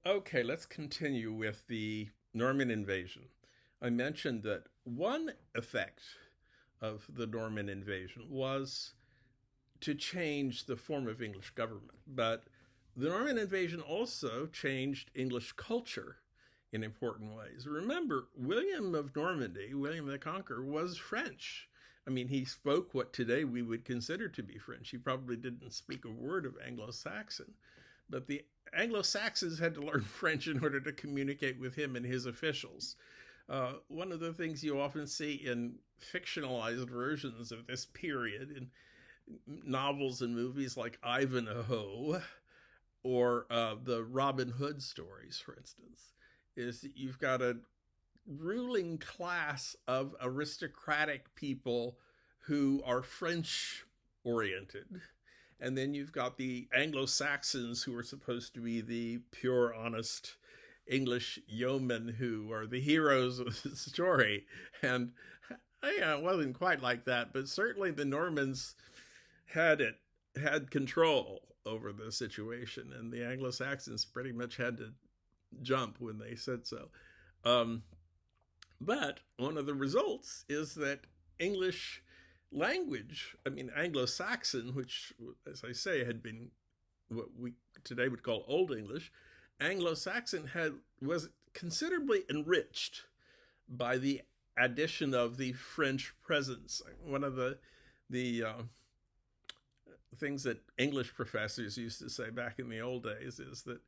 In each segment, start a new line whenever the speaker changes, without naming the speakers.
Okay, let's continue with the Norman invasion. I mentioned that one effect of the Norman invasion was to change the form of English government, but the Norman invasion also changed English culture in important ways. Remember, William of Normandy, William the Conqueror, was French. I mean, he spoke what today we would consider to be French. He probably didn't speak a word of Anglo-Saxon, but the Anglo-Saxons had to learn French in order to communicate with him and his officials. One of the things you often see in fictionalized versions of this period in novels and movies like Ivanhoe or the Robin Hood stories, for instance, is that you've got a ruling class of aristocratic people who are French oriented. And then you've got the Anglo Saxons who are supposed to be the pure, honest English yeomen who are the heroes of the story. And yeah, it wasn't quite like that, but certainly the Normans had control over the situation, and the Anglo Saxons pretty much had to jump when they said so. Um, but one of the results is that English language, I mean, Anglo Saxon, which, as I say, had been what we today would call Old English, Anglo Saxon was considerably enriched by the addition of the French presence. One of the things that English professors used to say back in the old days is that,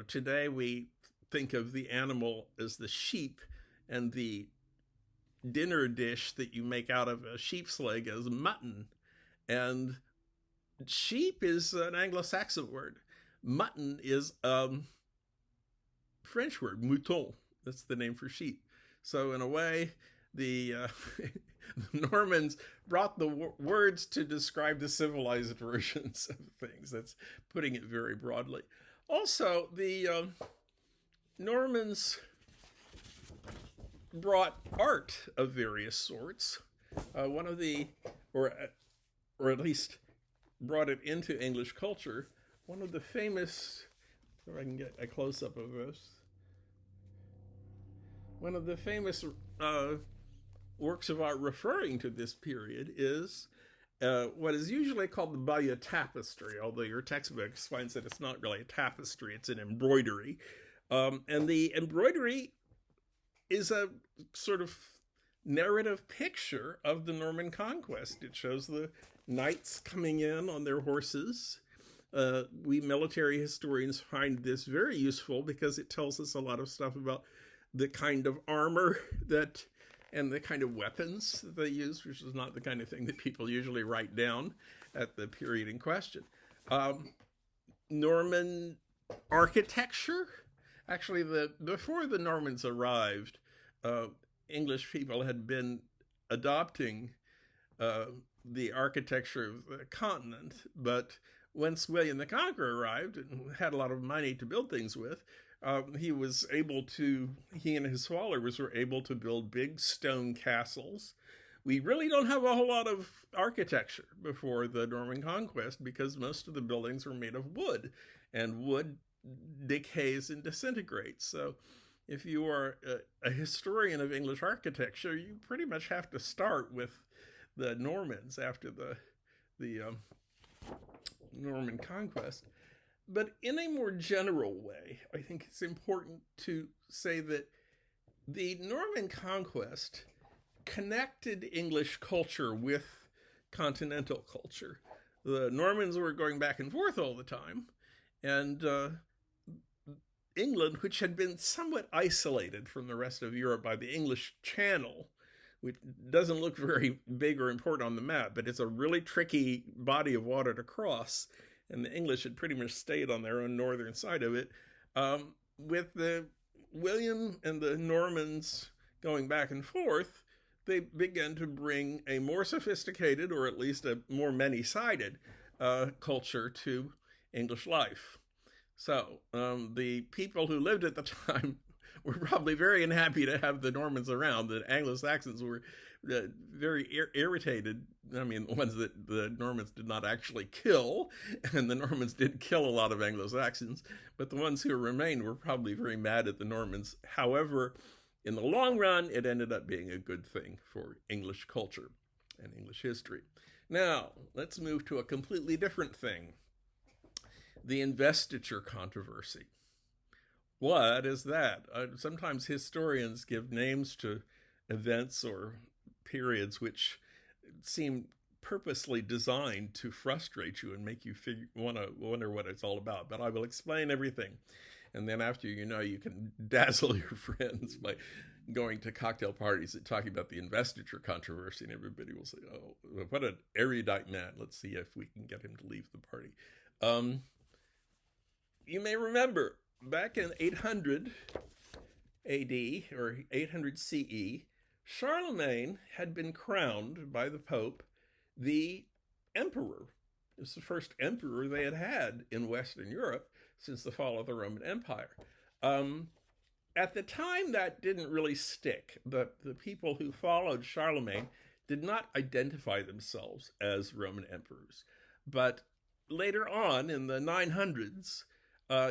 today we think of the animal as the sheep, and the dinner dish that you make out of a sheep's leg as mutton. And sheep is an Anglo-Saxon word. Mutton is a French word, mouton. That's the name for sheep. So in a way, the Normans brought the words to describe the civilized versions of things. That's putting it very broadly. Also, the Normans brought art of various sorts. One of the, or at least brought it into English culture. One of the famous, if I can get a close up of this, one of the famous works of art referring to this period is what is usually called the Bayeux tapestry, although your textbook finds that it's not really a tapestry, it's an embroidery. And the embroidery is a sort of narrative picture of the Norman conquest. It shows the knights coming in on their horses. We military historians find this very useful because it tells us a lot of stuff about the kind of armor and the kind of weapons that they used, which is not the kind of thing that people usually write down at the period in question. Norman architecture. Actually, before the Normans arrived, English people had been adopting the architecture of the continent, but once William the Conqueror arrived and had a lot of money to build things with, he and his followers were able to build big stone castles. We really don't have a whole lot of architecture before the Norman conquest because most of the buildings were made of wood, and wood decays and disintegrates. So if you are a historian of English architecture, you pretty much have to start with the Normans after the Norman conquest. But in a more general way, I think it's important to say that the Norman conquest connected English culture with continental culture. The Normans were going back and forth all the time, and England, which had been somewhat isolated from the rest of Europe by the English Channel, which doesn't look very big or important on the map, but it's a really tricky body of water to cross, and the English had pretty much stayed on their own northern side of it. With the William and the Normans going back and forth, they began to bring a more sophisticated, or at least a more many-sided culture to English life. So the people who lived at the time were probably very unhappy to have the Normans around. The Anglo-Saxons were very irritated. I mean, the ones that the Normans did not actually kill, and the Normans did kill a lot of Anglo-Saxons, but the ones who remained were probably very mad at the Normans. However, in the long run, it ended up being a good thing for English culture and English history. Now, let's move to a completely different thing. The Investiture Controversy. What is that? Sometimes historians give names to events or periods which seem purposely designed to frustrate you and make you wonder what it's all about. But I will explain everything. And then after you know, you can dazzle your friends by going to cocktail parties and talking about the Investiture Controversy, and everybody will say, oh, what an erudite man. Let's see if we can get him to leave the party. You may remember, back in 800 AD, or 800 CE, Charlemagne had been crowned by the Pope the emperor. It was the first emperor they had had in Western Europe since the fall of the Roman Empire. At the time, that didn't really stick. The people who followed Charlemagne did not identify themselves as Roman emperors. But later on, in the 900s,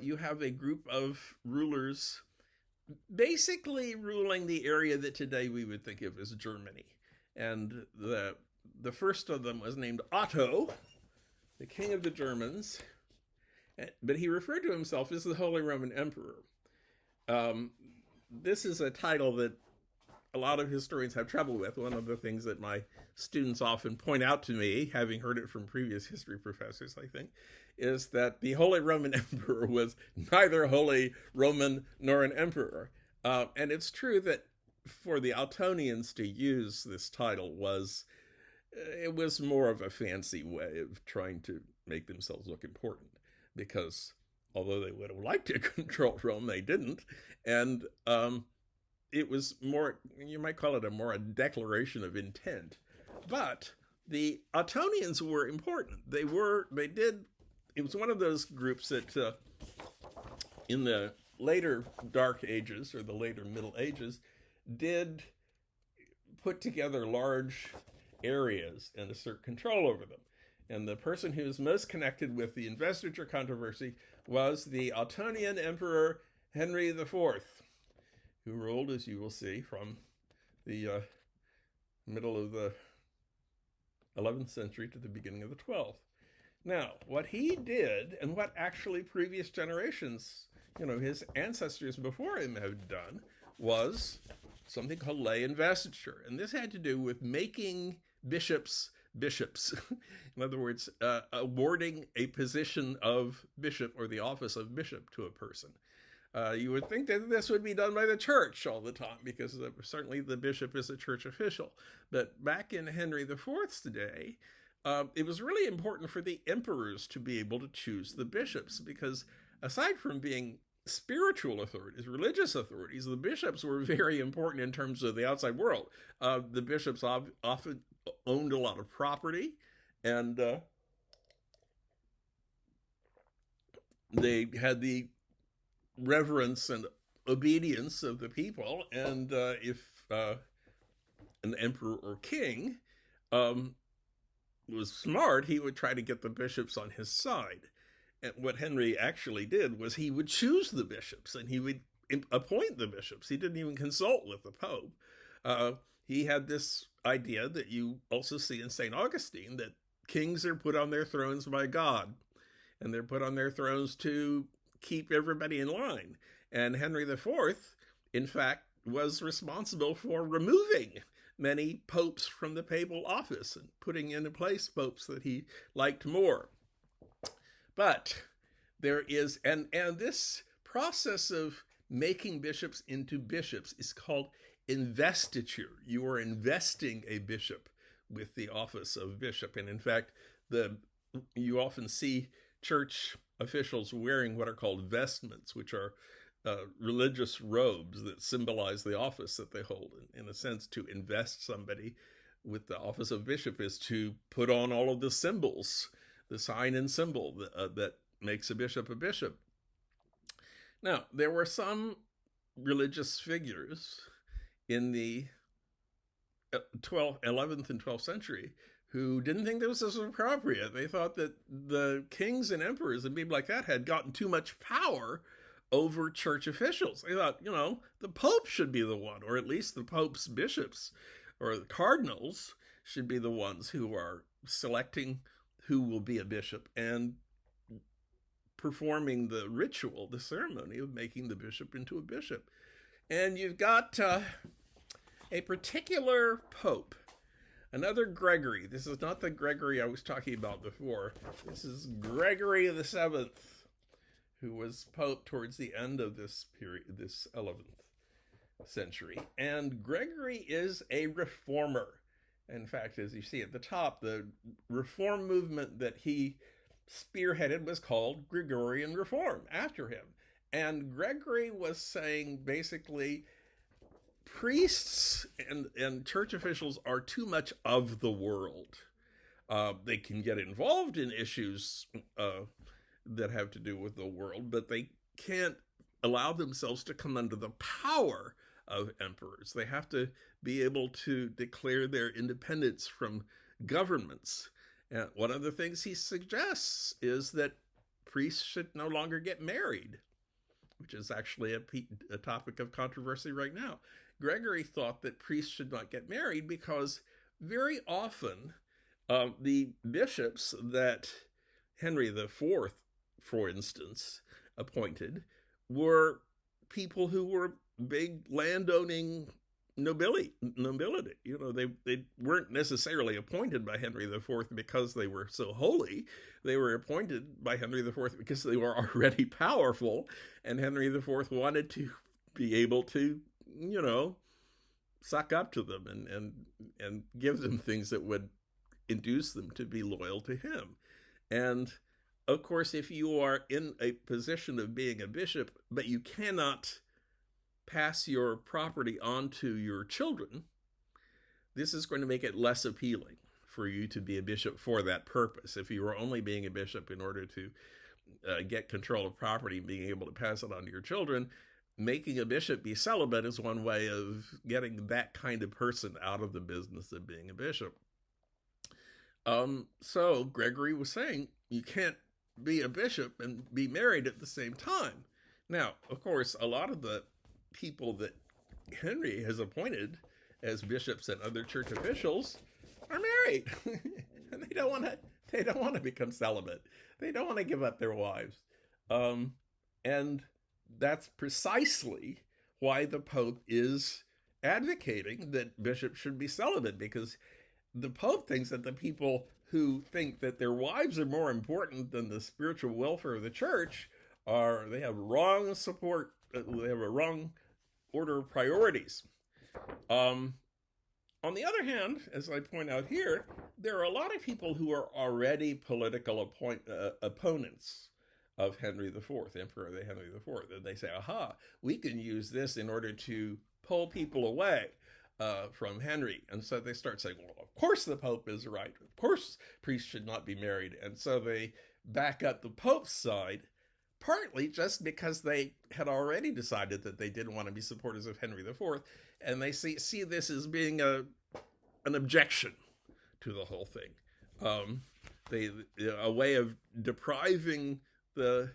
you have a group of rulers basically ruling the area that today we would think of as Germany. And the first of them was named Otto, the king of the Germans, but he referred to himself as the Holy Roman Emperor. This is a title that a lot of historians have trouble with. One of the things that my students often point out to me, having heard it from previous history professors, I think, is that the Holy Roman Emperor was neither Holy Roman nor an emperor. And it's true that for the Ottonians to use this title was more of a fancy way of trying to make themselves look important, because although they would have liked to control Rome, they didn't. And it was more, you might call it a declaration of intent. But the Ottonians were important. It was one of those groups that in the later Dark Ages, or the later Middle Ages, did put together large areas and assert control over them. And the person who is most connected with the Investiture Controversy was the Ottonian Emperor Henry IV, who ruled, as you will see, from the middle of the 11th century to the beginning of the 12th. Now, what he did, and what actually previous generations, his ancestors before him had done, was something called lay investiture. And this had to do with making bishops. In other words, awarding a position of bishop or the office of bishop to a person. You would think that this would be done by the church all the time, because certainly the bishop is a church official. But back in Henry IV's day, it was really important for the emperors to be able to choose the bishops, because aside from being spiritual authorities, religious authorities, the bishops were very important in terms of the outside world. The bishops often owned a lot of property, and they had the reverence and obedience of the people. And if an emperor or king was smart, he would try to get the bishops on his side. And what Henry actually did was he would choose the bishops, and he would appoint the bishops. He didn't even consult with the Pope. He had this idea that you also see in St. Augustine, that kings are put on their thrones by God, and they're put on their thrones to keep everybody in line. And Henry IV, in fact, was responsible for removing many popes from the papal office and putting into place popes that he liked more. But there is, and this process of making bishops into bishops is called investiture. You are investing a bishop with the office of bishop. And in fact, you often see church officials wearing what are called vestments, which are religious robes that symbolize the office that they hold. In a sense, to invest somebody with the office of bishop is to put on all of the symbols, the sign and symbol that makes a bishop a bishop. Now, there were some religious figures in the 11th and 12th century who didn't think this was appropriate. They thought that the kings and emperors and people like that had gotten too much power over church officials. They thought, the Pope should be the one, or at least the Pope's bishops or the cardinals should be the ones who are selecting who will be a bishop and performing the ritual, the ceremony of making the bishop into a bishop. And you've got a particular pope, another Gregory. This is not the Gregory I was talking about before. This is Gregory the Seventh, who was pope towards the end of this period, this 11th century. And Gregory is a reformer. In fact, as you see at the top, the reform movement that he spearheaded was called Gregorian Reform, after him. And Gregory was saying, basically, priests and church officials are too much of the world. They can get involved in issues that have to do with the world, but they can't allow themselves to come under the power of emperors. They have to be able to declare their independence from governments. And one of the things he suggests is that priests should no longer get married, which is actually a topic of controversy right now. Gregory thought that priests should not get married because very often the bishops that Henry IV, for instance, appointed were people who were big landowning nobility. They weren't necessarily appointed by Henry IV because they were so holy. They were appointed by Henry IV because they were already powerful, and Henry IV wanted to be able to, suck up to them and give them things that would induce them to be loyal to him. And of course, if you are in a position of being a bishop, but you cannot pass your property on to your children, this is going to make it less appealing for you to be a bishop for that purpose. If you were only being a bishop in order to get control of property and being able to pass it on to your children, making a bishop be celibate is one way of getting that kind of person out of the business of being a bishop. So Gregory was saying you can't be a bishop and be married at the same time. Now, of course, a lot of the people that Henry has appointed as bishops and other church officials are married. And they don't want to become celibate. They don't want to give up their wives. And that's precisely why the Pope is advocating that bishops should be celibate, because the Pope thinks that the people who think that their wives are more important than the spiritual welfare of the church they have wrong support. They have a wrong order of priorities. On the other hand, as I point out here, there are a lot of people who are already political opponents of Henry IV, Emperor Henry IV. And they say, aha, we can use this in order to pull people away from Henry. And so they start saying, well, of course the Pope is right. Of course priests should not be married. And so they back up the Pope's side, partly just because they had already decided that they didn't want to be supporters of Henry IV, and they see this as being an objection to the whole thing. A way of depriving the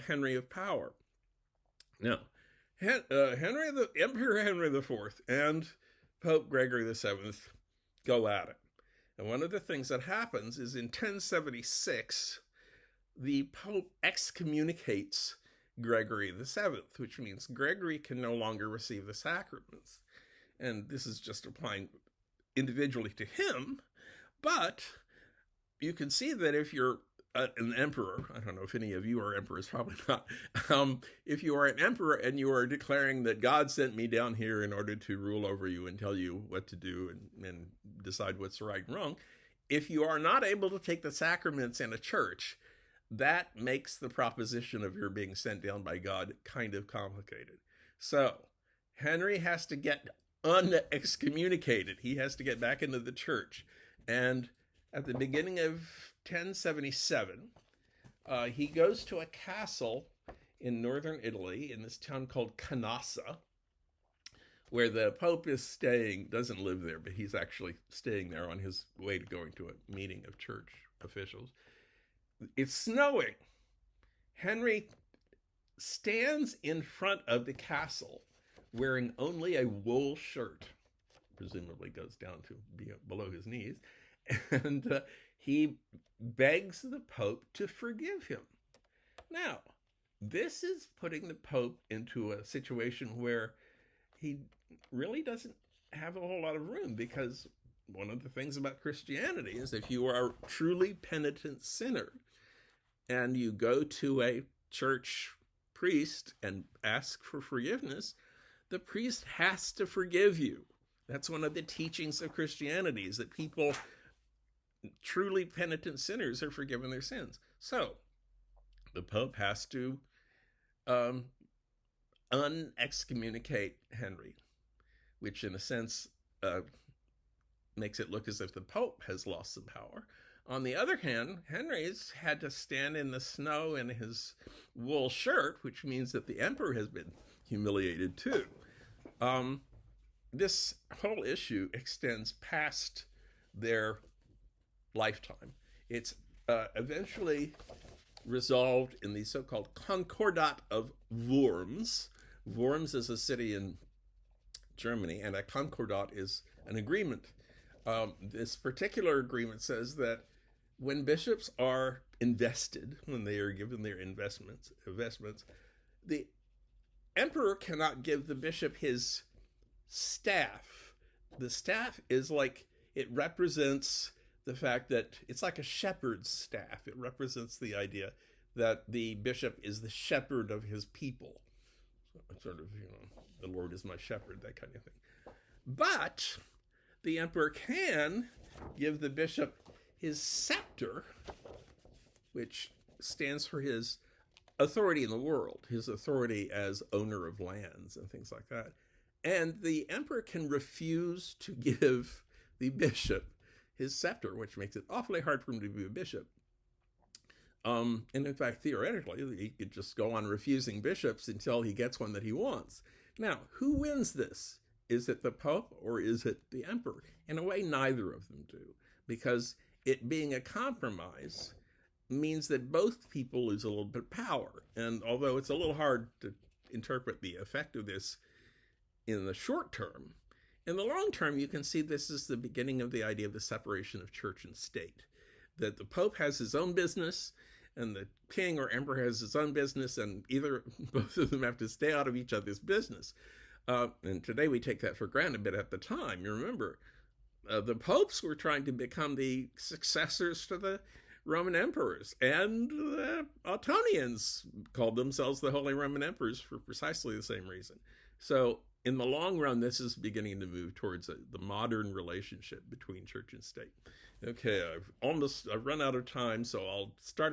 Henry of power. Now, Emperor Henry IV and Pope Gregory VII go at it. And one of the things that happens is in 1076, the Pope excommunicates Gregory VII, which means Gregory can no longer receive the sacraments. And this is just applying individually to him, but you can see that if you're an emperor, I don't know if any of you are emperors, probably not. If you are an emperor and you are declaring that God sent me down here in order to rule over you and tell you what to do and decide what's right and wrong, if you are not able to take the sacraments in a church, that makes the proposition of your being sent down by God kind of complicated. So Henry has to get unexcommunicated. He has to get back into the church. And at the beginning of 1077, he goes to a castle in northern Italy, in this town called Canossa, where the Pope is staying, doesn't live there, but he's actually staying there on his way to going to a meeting of church officials. It's snowing. Henry stands in front of the castle wearing only a wool shirt, presumably goes down to below his knees, and he begs the Pope to forgive him. Now, this is putting the Pope into a situation where he really doesn't have a whole lot of room, because one of the things about Christianity is if you are a truly penitent sinner and you go to a church priest and ask for forgiveness, the priest has to forgive you. That's one of the teachings of Christianity, is that people, truly penitent sinners, are forgiven their sins. So the Pope has to unexcommunicate Henry, which in a sense makes it look as if the Pope has lost some power. On the other hand, Henry's had to stand in the snow in his wool shirt, which means that the emperor has been humiliated too. This whole issue extends past their lifetime. It's eventually resolved in the so-called Concordat of Worms. Worms is a city in Germany, and a concordat is an agreement. This particular agreement says that when bishops are invested, when they are given their investments, the emperor cannot give the bishop his staff. The staff is like, it represents the fact that it's like a shepherd's staff. It represents the idea that the bishop is the shepherd of his people. Sort of, the Lord is my shepherd, that kind of thing. But the emperor can give the bishop his scepter, which stands for his authority in the world, his authority as owner of lands and things like that. And the emperor can refuse to give the bishop his scepter, which makes it awfully hard for him to be a bishop. And in fact, theoretically, he could just go on refusing bishops until he gets one that he wants. Now, who wins this? Is it the Pope or is it the emperor? In a way, neither of them do, because it being a compromise means that both people lose a little bit of power. And although it's a little hard to interpret the effect of this in the short term, in the long term, you can see this is the beginning of the idea of the separation of church and state, that the Pope has his own business and the king or emperor has his own business, and both of them have to stay out of each other's business. And today we take that for granted, but at the time, you remember, the popes were trying to become the successors to the Roman emperors, and the Ottonians called themselves the Holy Roman Emperors for precisely the same reason. So in the long run, this is beginning to move towards the modern relationship between church and state. Okay, I've run out of time, so I'll start